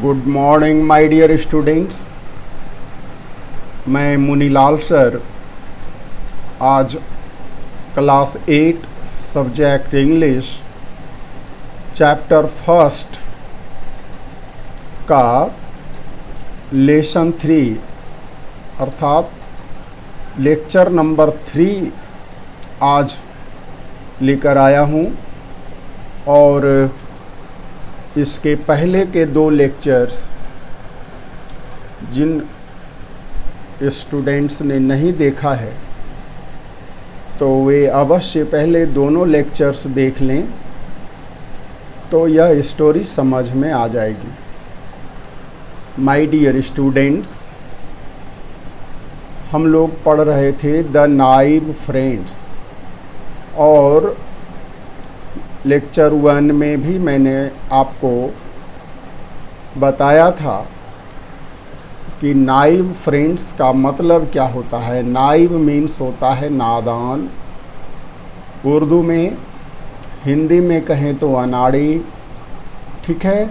Good morning my dear students. मैं Munilal sir आज class 8 subject English chapter first का lesson 3 अर्थात लेक्चर नंबर 3 आज लेकर आया हूँ। और इसके पहले के 2 लेक्चर्स जिन स्टूडेंट्स ने नहीं देखा है तो वे अवश्य पहले दोनों लेक्चर्स देख लें, तो यह स्टोरी समझ में आ जाएगी। माय डियर स्टूडेंट्स, हम लोग पढ़ रहे थे द नाइव फ्रेंड्स और लेक्चर 1 में भी मैंने आपको बताया था कि नाइव फ्रेंड्स का मतलब क्या होता है। नाइव मीन्स होता है नादान, उर्दू में, हिंदी में कहें तो अनाड़ी, ठीक है,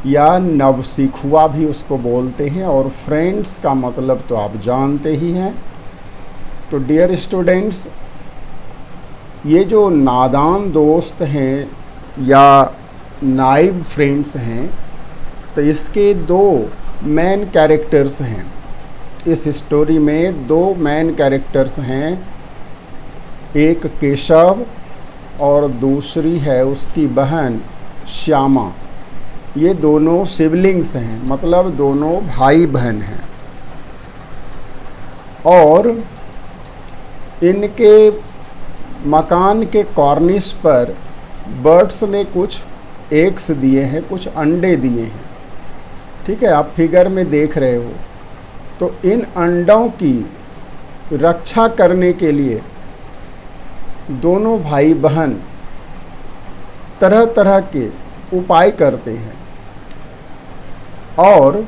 या नवसिखुआ भी उसको बोलते हैं। और फ्रेंड्स का मतलब तो आप जानते ही हैं। तो डियर स्टूडेंट्स, ये जो नादान दोस्त हैं या नाइव फ्रेंड्स हैं, तो इसके 2 मेन कैरेक्टर्स हैं। इस स्टोरी में 2 मेन कैरेक्टर्स हैं, एक केशव और दूसरी है उसकी बहन श्यामा। ये दोनों सिबलिंग्स हैं, मतलब दोनों भाई बहन हैं। और इनके मकान के कॉर्निस पर बर्ड्स ने कुछ एग्स दिए हैं, कुछ अंडे दिए हैं, ठीक है, आप फिगर में देख रहे हो। तो इन अंडों की रक्षा करने के लिए दोनों भाई बहन तरह तरह के उपाय करते हैं और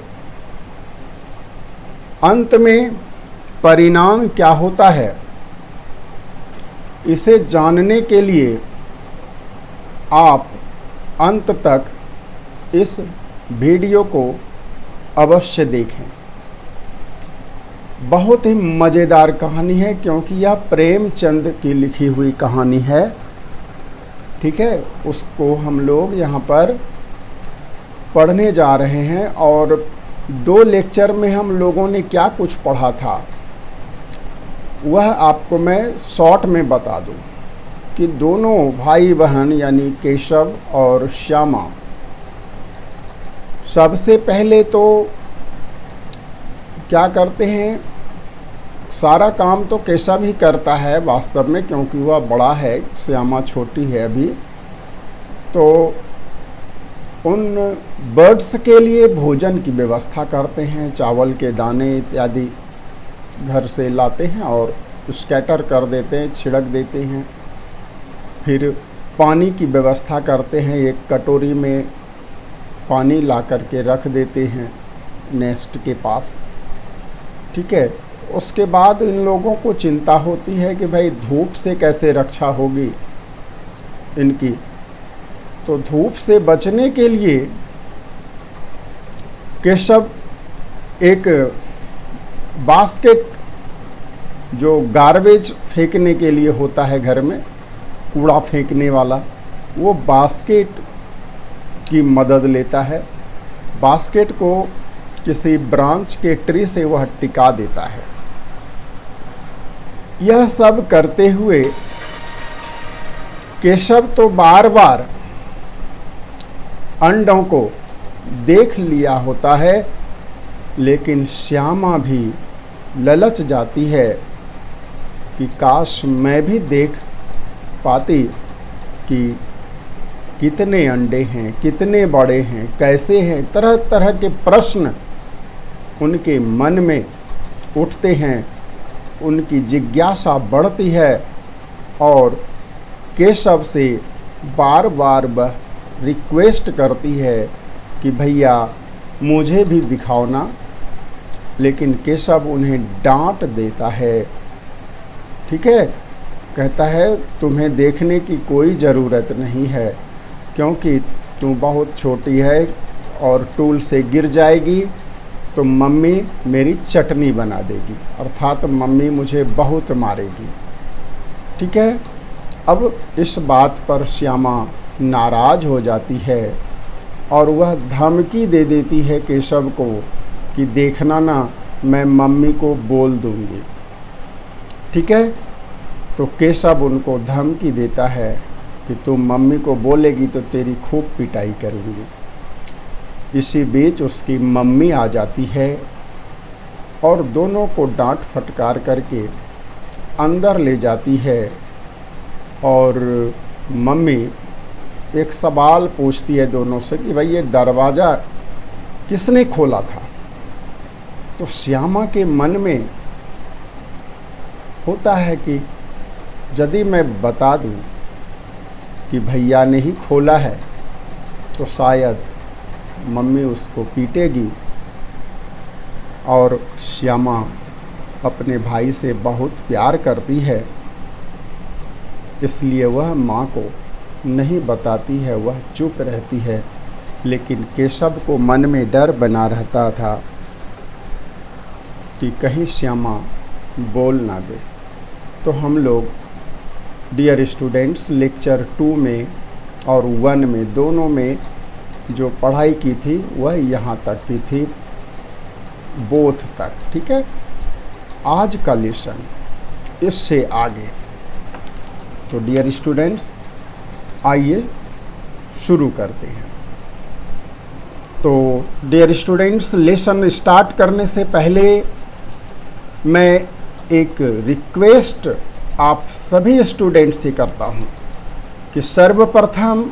अंत में परिणाम क्या होता है, इसे जानने के लिए आप अंत तक इस वीडियो को अवश्य देखें। बहुत ही मज़ेदार कहानी है क्योंकि यह प्रेमचंद की लिखी हुई कहानी है, ठीक है। उसको हम लोग यहाँ पर पढ़ने जा रहे हैं। और 2 लेक्चर में हम लोगों ने क्या कुछ पढ़ा था वह आपको मैं शॉर्ट में बता दूं कि दोनों भाई बहन यानी केशव और श्यामा सबसे पहले तो क्या करते हैं, सारा काम तो केशव ही करता है वास्तव में, क्योंकि वह बड़ा है, श्यामा छोटी है अभी। तो उन बर्ड्स के लिए भोजन की व्यवस्था करते हैं, चावल के दाने इत्यादि घर से लाते हैं और स्कैटर कर देते हैं, छिड़क देते हैं। फिर पानी की व्यवस्था करते हैं, एक कटोरी में पानी ला कर के रख देते हैं नेस्ट के पास, ठीक है। उसके बाद इन लोगों को चिंता होती है कि भाई धूप से कैसे रक्षा होगी इनकी। तो धूप से बचने के लिए केशव एक बास्केट, जो गार्बेज फेंकने के लिए होता है घर में, कूड़ा फेंकने वाला, वो बास्केट की मदद लेता है। बास्केट को किसी ब्रांच के ट्री से वह टिका देता है। यह सब करते हुए केशव तो बार बार अंडों को देख लिया होता है, लेकिन श्यामा भी ललच जाती है कि काश मैं भी देख पाती कि कितने अंडे हैं, कितने बड़े हैं, कैसे हैं। तरह तरह के प्रश्न उनके मन में उठते हैं, उनकी जिज्ञासा बढ़ती है और केशव से बार बार वह रिक्वेस्ट करती है कि भैया मुझे भी दिखाओ ना। लेकिन केशव उन्हें डांट देता है, ठीक है, कहता है तुम्हें देखने की कोई ज़रूरत नहीं है, क्योंकि तू बहुत छोटी है और टूल से गिर जाएगी तो मम्मी मेरी चटनी बना देगी, अर्थात मम्मी मुझे बहुत मारेगी। ठीक है। अब इस बात पर श्यामा नाराज़ हो जाती है और वह धमकी दे देती है केशव को कि देखना ना, मैं मम्मी को बोल दूंगी। ठीक है। तो केशव उनको धमकी देता है कि तुम मम्मी को बोलेगी तो तेरी खूब पिटाई करूंगी। इसी बीच उसकी मम्मी आ जाती है और दोनों को डांट फटकार करके अंदर ले जाती है और मम्मी एक सवाल पूछती है दोनों से कि भाई ये दरवाज़ा किसने खोला था। तो श्यामा के मन में होता है कि यदि मैं बता दूं कि भैया ने ही खोला है तो शायद मम्मी उसको पीटेगी, और श्यामा अपने भाई से बहुत प्यार करती है, इसलिए वह माँ को नहीं बताती है, वह चुप रहती है। लेकिन केशव को मन में डर बना रहता था कि कहीं श्यामा बोल ना दे। तो हम लोग डियर स्टूडेंट्स लेक्चर 2 में और 1 में दोनों में जो पढ़ाई की थी वह यहाँ तक की थी, बोथ तक। ठीक है। आज का लेसन इससे आगे। तो डियर स्टूडेंट्स आइए शुरू करते हैं। तो डियर स्टूडेंट्स लेसन स्टार्ट करने से पहले मैं एक रिक्वेस्ट आप सभी स्टूडेंट्स से करता हूँ कि सर्वप्रथम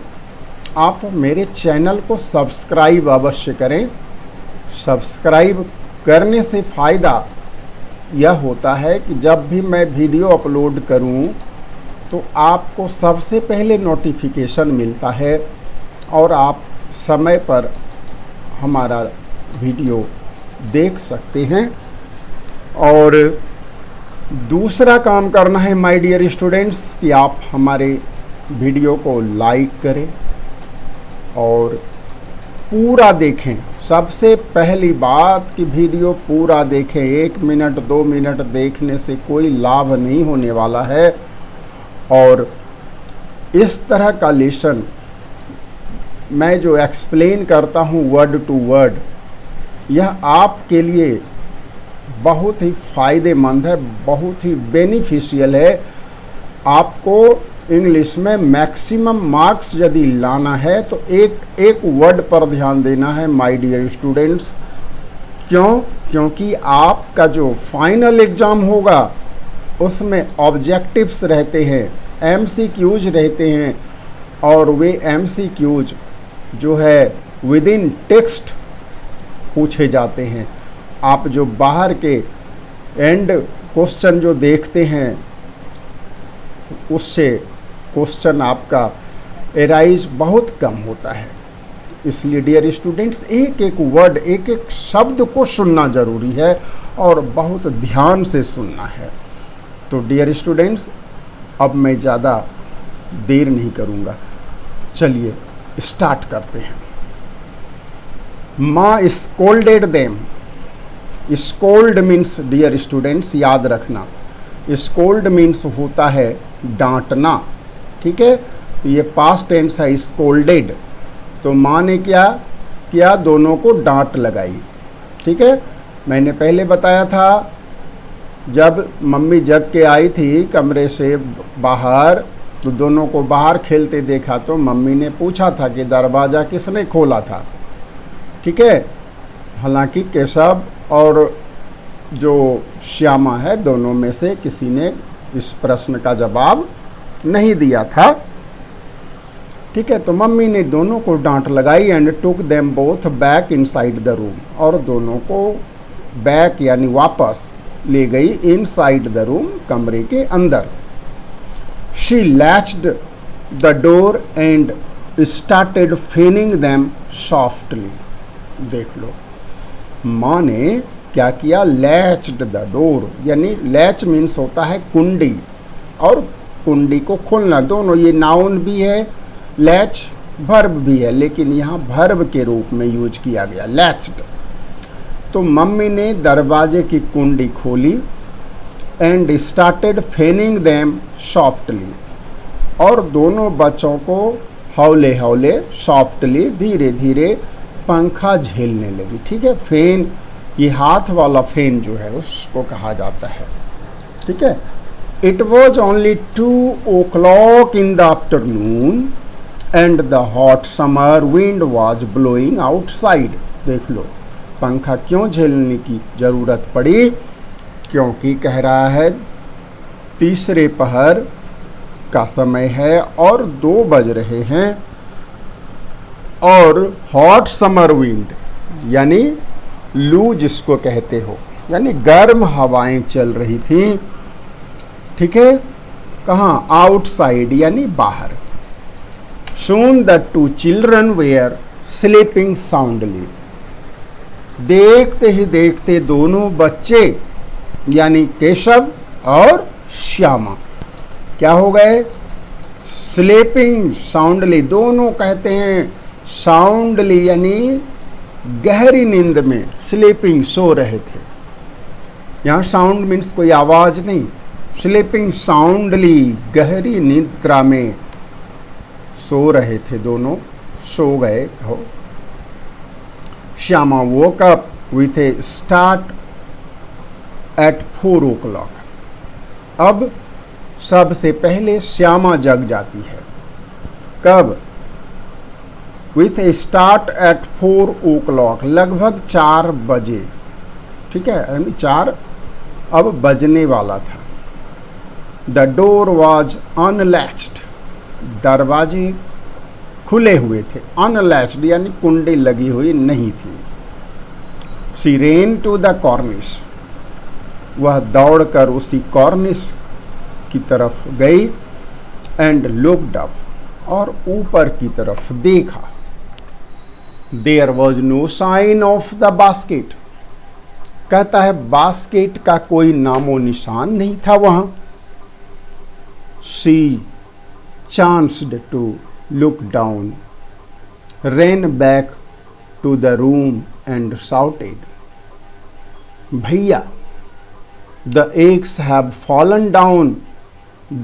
आप मेरे चैनल को सब्सक्राइब अवश्य करें। सब्सक्राइब करने से फ़ायदा यह होता है कि जब भी मैं वीडियो अपलोड करूं तो आपको सबसे पहले नोटिफिकेशन मिलता है और आप समय पर हमारा वीडियो देख सकते हैं। और दूसरा काम करना है माय डियर स्टूडेंट्स कि आप हमारे वीडियो को लाइक करें और पूरा देखें। सबसे पहली बात कि वीडियो पूरा देखें। 1 मिनट 2 मिनट देखने से कोई लाभ नहीं होने वाला है। और इस तरह का लेसन मैं जो एक्सप्लेन करता हूँ वर्ड टू वर्ड, यह आपके लिए बहुत ही फ़ायदेमंद है, बहुत ही बेनिफिशियल है। आपको इंग्लिश में मैक्सिमम मार्क्स यदि लाना है तो एक एक वर्ड पर ध्यान देना है माय डियर स्टूडेंट्स। क्यों? क्योंकि आपका जो फाइनल एग्ज़ाम होगा उसमें ऑब्जेक्टिव्स रहते हैं, एमसीक्यूज रहते हैं, और वे एमसीक्यूज जो है विद इन टेक्स्ट पूछे जाते हैं। आप जो बाहर के एंड क्वेश्चन जो देखते हैं उससे क्वेश्चन आपका एराइज बहुत कम होता है। इसलिए डियर स्टूडेंट्स एक एक वर्ड, एक एक शब्द को सुनना ज़रूरी है और बहुत ध्यान से सुनना है। तो डियर स्टूडेंट्स अब मैं ज़्यादा देर नहीं करूँगा, चलिए स्टार्ट करते हैं। माँ scolded them. Scold means dear students याद रखना, स्कोल्ड मीन्स होता है डांटना। ठीक है। तो ये पास्ट टेंस है स्कोल्डेड। तो माँ ने क्या किया? दोनों को डांट लगाई। ठीक है। मैंने पहले बताया था जब मम्मी जग के आई थी कमरे से बाहर तो दोनों को बाहर खेलते देखा तो मम्मी ने पूछा था कि दरवाज़ा किसने खोला था। ठीक है। हालांकि केशव और जो श्यामा है दोनों में से किसी ने इस प्रश्न का जवाब नहीं दिया था। ठीक है। तो मम्मी ने दोनों को डांट लगाई and took them both back inside the room, और दोनों को बैक यानी वापस ले गई इनसाइड द रूम, कमरे के अंदर। She latched the door and started fanning them softly. देख लो माँ ने क्या किया? लैच्ड द डोर, यानी लैच मीन्स होता है कुंडी, और कुंडी को खोलना, दोनों ये नाउन भी है लैच वर्ब भी है लेकिन यहाँ वर्ब के रूप में यूज किया गया, लैच्ड। तो मम्मी ने दरवाजे की कुंडी खोली and started fanning them softly, और दोनों बच्चों को हौले हौले सॉफ्टली धीरे धीरे पंखा झेलने लगी। ठीक है, फेन, ये हाथ वाला फेन जो है उसको कहा जाता है। ठीक है, it was only 2 o'clock in the afternoon and the hot summer wind was blowing outside. देख लो पंखा क्यों झेलने की ज़रूरत पड़ी, क्योंकि कह रहा है तीसरे पहर का समय है और 2 बज रहे हैं, और हॉट समर विंड यानी लू जिसको कहते हो, यानी गर्म हवाएं चल रही थी। ठीक है, कहाँ, आउटसाइड यानी बाहर। Soon the 2 children were sleeping soundly। देखते ही देखते दोनों बच्चे यानी केशव और श्यामा क्या हो गए, स्लीपिंग साउंडली। दोनों कहते हैं साउंडली यानी गहरी नींद में, स्लीपिंग सो रहे थे। यहाँ साउंड मीन्स कोई आवाज नहीं, स्लीपिंग साउंडली गहरी निद्रा में सो रहे थे, दोनों सो गए हो। Shyama woke up with a start at 4 o'clock। अब सबसे पहले श्यामा जग जाती है, कब, with a start at 4 o'clock, लगभग 4 बजे। ठीक है, यानी 4 अब बजने वाला था। The door was unlatched। दरवाजे खुले हुए थे, अनलैच्ड यानी कुंडी लगी हुई नहीं थी। She ran to the cornice. वह दौड़कर उसी कॉर्निश की तरफ गई एंड लुक्ड अप, और ऊपर की तरफ देखा। There was no sign of the basket. कहता है बास्केट का कोई नामो निशान नहीं था वहां। She chanced to look down, ran back to the room and shouted, "Bhaiya, the eggs have fallen down,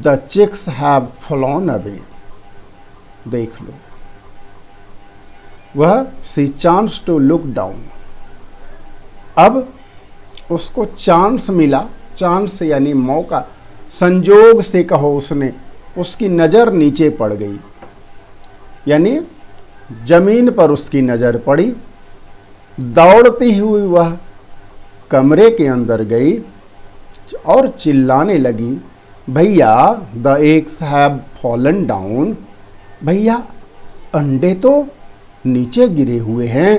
the chicks have flown away." देख लो, वह she chanced to look down। अब उसको चांस मिला, चांस यानी मौका, संजोग से कहो, उसने उसकी नज़र नीचे पड़ गई, यानी जमीन पर उसकी नज़र पड़ी। दौड़ती हुई वह कमरे के अंदर गई और चिल्लाने लगी, भैया the eggs have fallen down. भैया अंडे तो नीचे गिरे हुए हैं।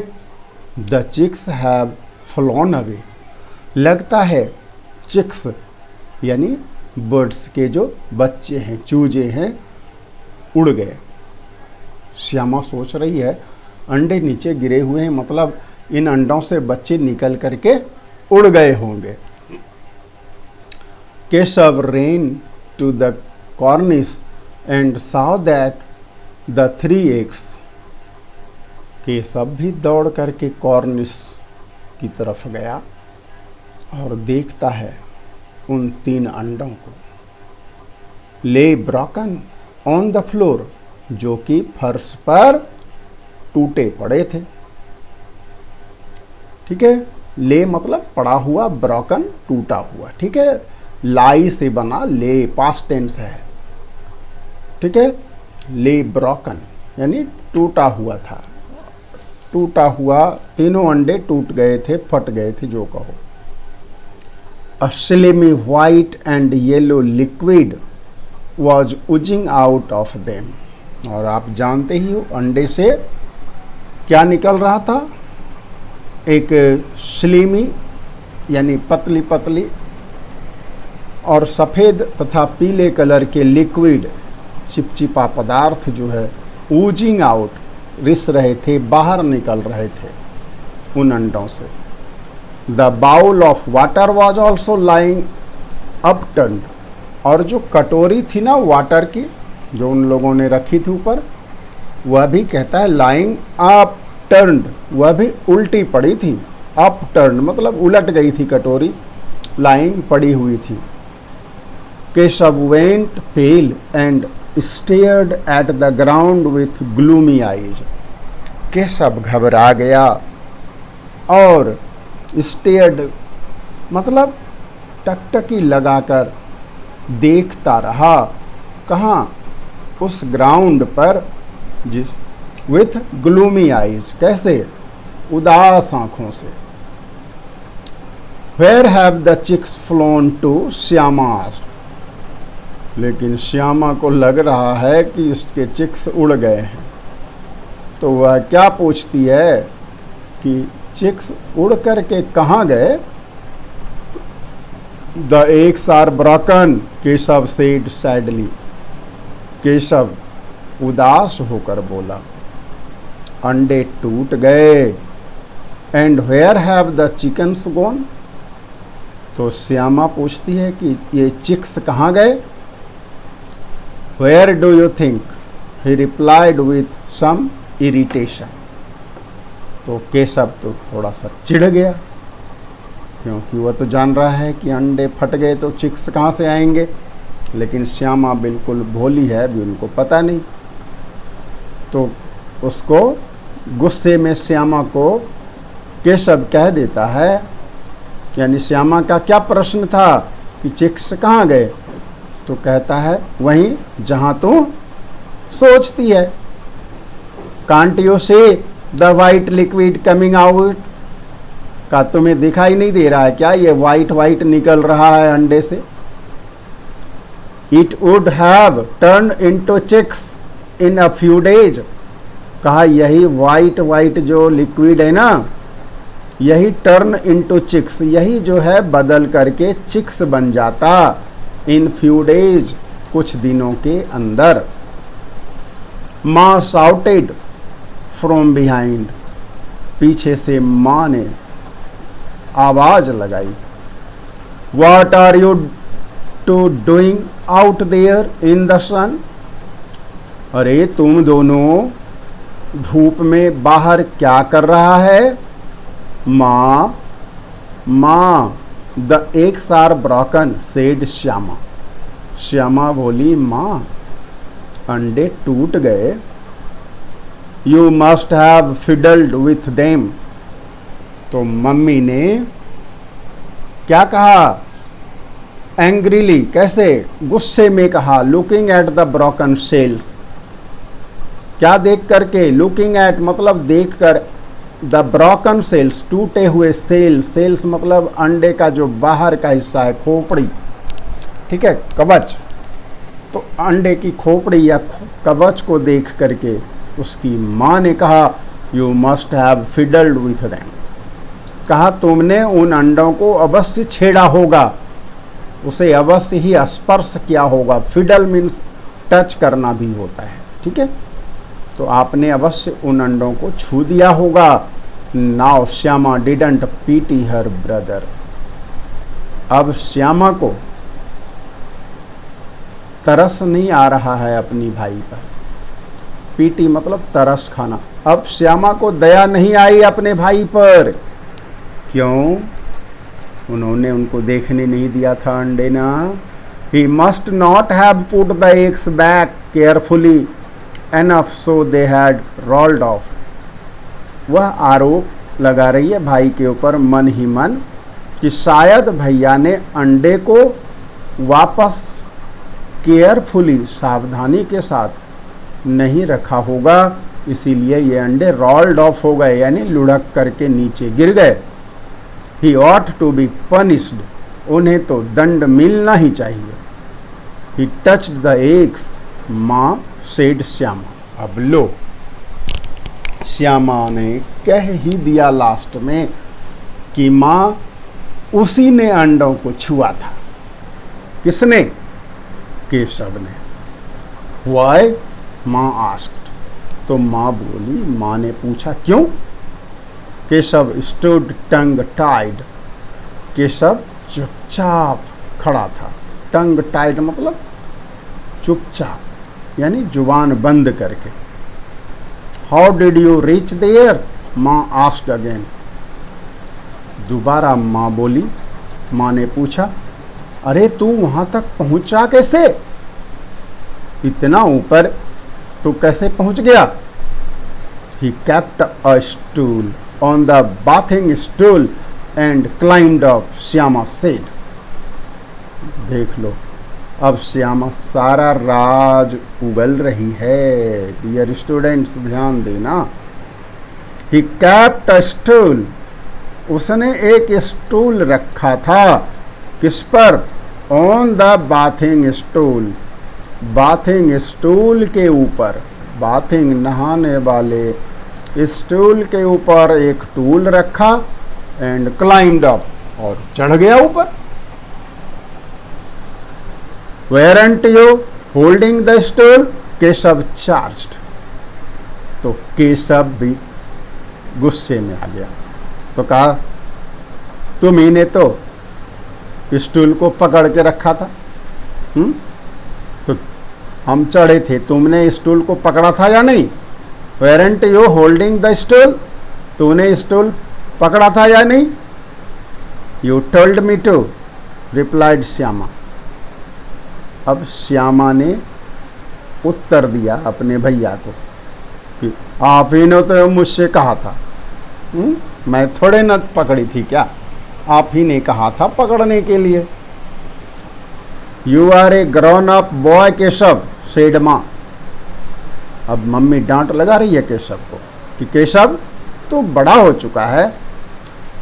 The chicks have flown away. लगता है चिक्स यानी बर्ड्स के जो बच्चे हैं, चूजे हैं, उड़ गए। श्यामा सोच रही है अंडे नीचे गिरे हुए हैं, मतलब इन अंडों से बच्चे निकल करके उड़ गए होंगे। Keshav ran to the cornice and saw that the 3 eggs। केशव भी दौड़ करके कॉर्निस की तरफ गया और देखता है उन 3 अंडों को, ले ब्रोकन ऑन द फ्लोर, जो कि फर्श पर टूटे पड़े थे। ठीक है, ले मतलब पड़ा हुआ, ब्रोकन टूटा हुआ। ठीक है, लाई से बना ले, पास्ट टेंस है। ठीक है, ले ब्रोकन यानी टूटा हुआ था, टूटा हुआ। तीनों अंडे टूट गए थे, फट गए थे, जो कहो। A slimy white and yellow liquid was oozing out of them। और आप जानते ही हो अंडे से क्या निकल रहा था, एक स्लीमी यानी पतली पतली और सफ़ेद तथा पीले कलर के लिक्विड, चिपचिपा पदार्थ जो है, ऊजिंग आउट, रिस रहे थे, बाहर निकल रहे थे उन अंडों से। The bowl of water was also lying upturned. और जो कटोरी थी ना वाटर की, जो उन लोगों ने रखी थी ऊपर, वह भी कहता है लाइंग अप टर्न्ड, वह भी उल्टी पड़ी थी। अप टर्न मतलब उलट गई थी कटोरी, लाइंग पड़ी हुई थी। Keshav went pale and stared at the ground with gloomy eyes. Keshav घबरा गया और स्टेयर्ड मतलब टकटकी लगाकर देखता रहा। कहाँ? उस ग्राउंड पर, जिस विथ ग्लूमी आईज, कैसे? उदास आंखों से। Where have the chicks flown to, Shyama asked. लेकिन श्यामा को लग रहा है कि इसके चिक्स उड़ गए हैं। तो वह क्या पूछती है कि चिक्स उड़ करके कहाँ गए? The eggs are broken, Keshav said sadly. Keshav उदास होकर बोला, अंडे टूट गए। And where have the chickens gone? तो श्यामा पूछती है कि ये चिक्स कहाँ गए? Where do you think? He replied with some irritation. तो केशव तो थोड़ा सा चिढ़ गया, क्योंकि वह तो जान रहा है कि अंडे फट गए तो चिक्स कहाँ से आएंगे। लेकिन श्यामा बिल्कुल भोली है, अभी उनको पता नहीं। तो उसको गुस्से में श्यामा को केशव कह देता है, यानी श्यामा का क्या प्रश्न था कि चिक्स कहाँ गए? तो कहता है वहीं जहाँ तू सोचती है। Can't you see the white liquid coming out? का तुम्हें दिखाई नहीं दे रहा है क्या ये वाइट वाइट निकल रहा है अंडे से? It would have turn into chicks in a few days. कहा यही वाइट वाइट जो लिक्विड है ना, यही टर्न इनटू चिक्स, यही जो है बदल करके चिक्स बन जाता इन फ्यू डेज, कुछ दिनों के अंदर। माँ शाउटेड फ्रॉम बिहाइंड, पीछे से माँ ने आवाज लगाई, what are you two doing out there in the sun? अरे तुम दोनों धूप में बाहर क्या कर रहा है? माँ माँ, the eggs are broken said Shyama. Shyama बोली, माँ अंडे टूट गए। You must have fiddled with them. तो मम्मी ने क्या कहा? एंग्रीली, कैसे? गुस्से में कहा, looking at the broken shells. क्या देख करके? लुकिंग एट मतलब देख कर, द ब्रोकन सेल्स, टूटे हुए सेल। सेल्स मतलब अंडे का जो बाहर का हिस्सा है, खोपड़ी, ठीक है, कवच। तो अंडे की खोपड़ी या कवच को देख करके उसकी माँ ने कहा, you must have fiddled with them. कहा तुमने उन अंडों को अवश्य छेड़ा होगा, उसे अवश्य ही स्पर्श किया होगा। फिडल मीन्स टच करना भी होता है, ठीक है। तो आपने अवश्य उन अंडों को छू दिया होगा। Now Shyama didn't PT her brother. अब श्यामा को तरस नहीं आ रहा है अपनी भाई पर। पीटी मतलब तरस खाना। अब श्यामा को दया नहीं आई अपने भाई पर। क्यों? उन्होंने उनको देखने नहीं दिया था अंडे ना। He must not have put the eggs back carefully enough so they had rolled off. वह आरोप लगा रही है भाई के ऊपर मन ही मन कि शायद भैया ने अंडे को वापस केयरफुली, सावधानी के साथ नहीं रखा होगा, इसीलिए ये अंडे रोल्ड ऑफ हो गए, यानी लुढ़क करके नीचे गिर गए। He ought to be punished. उन्हें तो दंड मिलना ही चाहिए। He touched the eggs. माँ said श्यामा। अब लो, श्यामा ने कह ही दिया लास्ट में कि माँ उसी ने अंडों को छुआ था। किसने? केशव ने। Why? माँ asked. तो माँ बोली, माँ ने पूछा क्यों? केशव स्टूड टंग टाइड। केशव चुपचाप खड़ा था। टंग टाइड मतलब चुपचाप, यानी जुबान बंद करके। How did you reach there? Maa asked again. दोबारा माँ बोली। माँ ने पूछा, अरे तू वहाँ तक पहुँचा कैसे? इतना ऊपर तो कैसे पहुँच गया? He kept a stool on the bathing stool and climbed up, Shyama said. देख लो, अब श्यामा सारा राज उगल रही है। डियर स्टूडेंट्स ध्यान देना। He kept a stool, उसने एक स्टूल रखा था। किस पर? On the bathing stool, bathing stool के ऊपर। बाथिंग नहाने वाले स्टूल के ऊपर एक टूल रखा। एंड क्लाइम्ड अप, और चढ़ गया ऊपर। Weren't you holding the stool? Keshav charged. तो केशव भी गुस्से में आ गया। तो कहा, तुम्ही ने तो स्टूल को पकड़ के रखा था। तो हम चढ़े थे, तुमने स्टूल को पकड़ा था या नहीं? Weren't you holding the stool? तूने स्टूल पकड़ा था या नहीं? You told me to, replied Shyama. अब श्यामा ने उत्तर दिया अपने भैया को कि आप ही ने तो मुझसे कहा था। मैं थोड़े न पकड़ी थी क्या? आप ही ने कहा था पकड़ने के लिए। You are a grown up boy Keshav, said Maa. अब मम्मी डांट लगा रही है केशव को कि केशव तू बड़ा हो चुका है।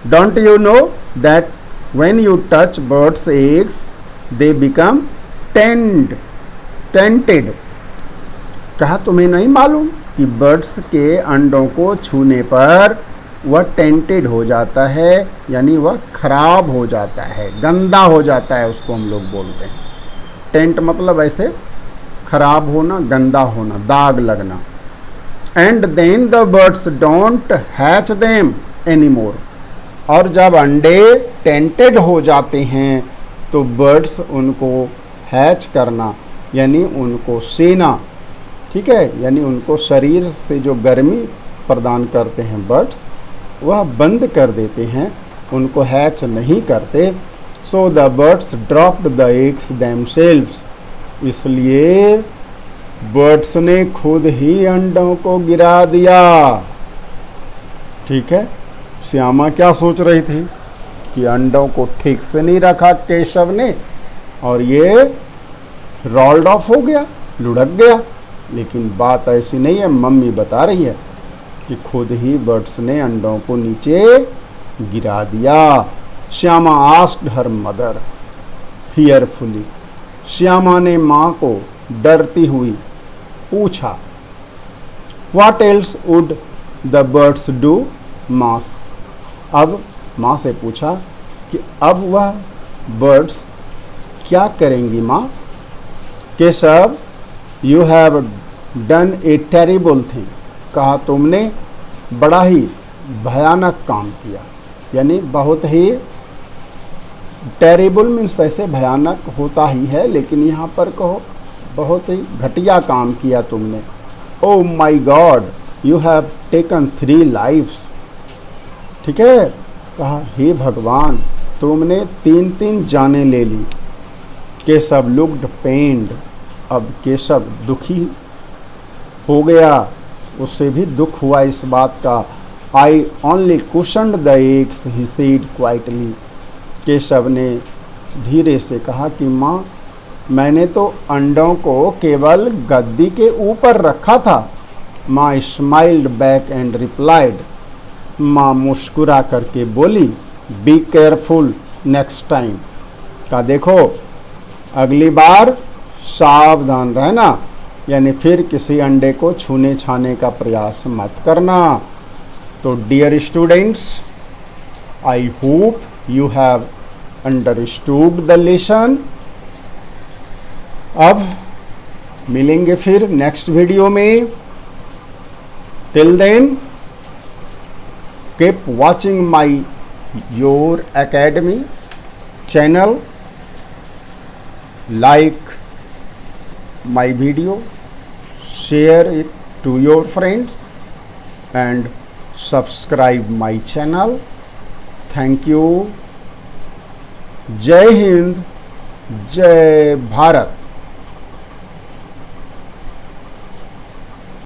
Don't you know that when you touch birds eggs they become tainted. कहा, तुम्हें नहीं मालूम कि बर्ड्स के अंडों को छूने पर वह टेंटेड हो जाता है, यानी वह खराब हो जाता है, गंदा हो जाता है, उसको हम लोग बोलते हैं। टेंट मतलब ऐसे खराब होना, गंदा होना, दाग लगना। And then the birds don't hatch them anymore. और जब अंडे टेंटेड हो जाते हैं तो बर्ड्स उनको हैच करना, यानी उनको सेना, ठीक है, यानी उनको शरीर से जो गर्मी प्रदान करते हैं बर्ड्स, वह बंद कर देते हैं, उनको हैच नहीं करते। So the birds dropped the eggs themselves. इसलिए बर्ड्स ने खुद ही अंडों को गिरा दिया। ठीक है, श्यामा क्या सोच रही थी कि अंडों को ठीक से नहीं रखा केशव ने और ये रोल्ड ऑफ हो गया, लुढ़क गया। लेकिन बात ऐसी नहीं है, मम्मी बता रही है कि खुद ही बर्ड्स ने अंडों को नीचे गिरा दिया। Shyama asked her mother fearfully. Shyama ने माँ को डरती हुई पूछा, what else would the birds do मास? अब माँ से पूछा कि अब वह बर्ड्स क्या करेंगी माँ? Keshav, you have done A terrible thing. कहा, तुमने बड़ा ही भयानक काम किया, यानी बहुत ही टेरिबल मीन्स ऐसे भयानक होता ही है, लेकिन यहाँ पर कहो बहुत ही घटिया काम किया तुमने। Oh my God, you have taken 3 lifes. ठीक है, कहा, हे भगवान, तुमने 3 जानें ले ली। केशव लुक्ड पेन्ड। अब केशव दुखी हो गया, उससे भी दुख हुआ इस बात का। I only cushioned the eggs, he said quietly. Keshav ने धीरे से कहा कि माँ, मैंने तो अंडों को केवल गद्दी के ऊपर रखा था। माँ स्माइल्ड बैक एंड रिप्लाइड। माँ मुस्कुरा करके बोली, बी केयरफुल नेक्स्ट टाइम। का देखो, अगली बार सावधान रहना, यानी फिर किसी अंडे को छूने छाने का प्रयास मत करना। तो dear students, I hope you have understood the lesson. अब मिलेंगे फिर नेक्स्ट वीडियो में। Till then keep watching my your academy channel, like my video, share it to your friends and subscribe my channel. Thank you. जय हिंद, जय भारत।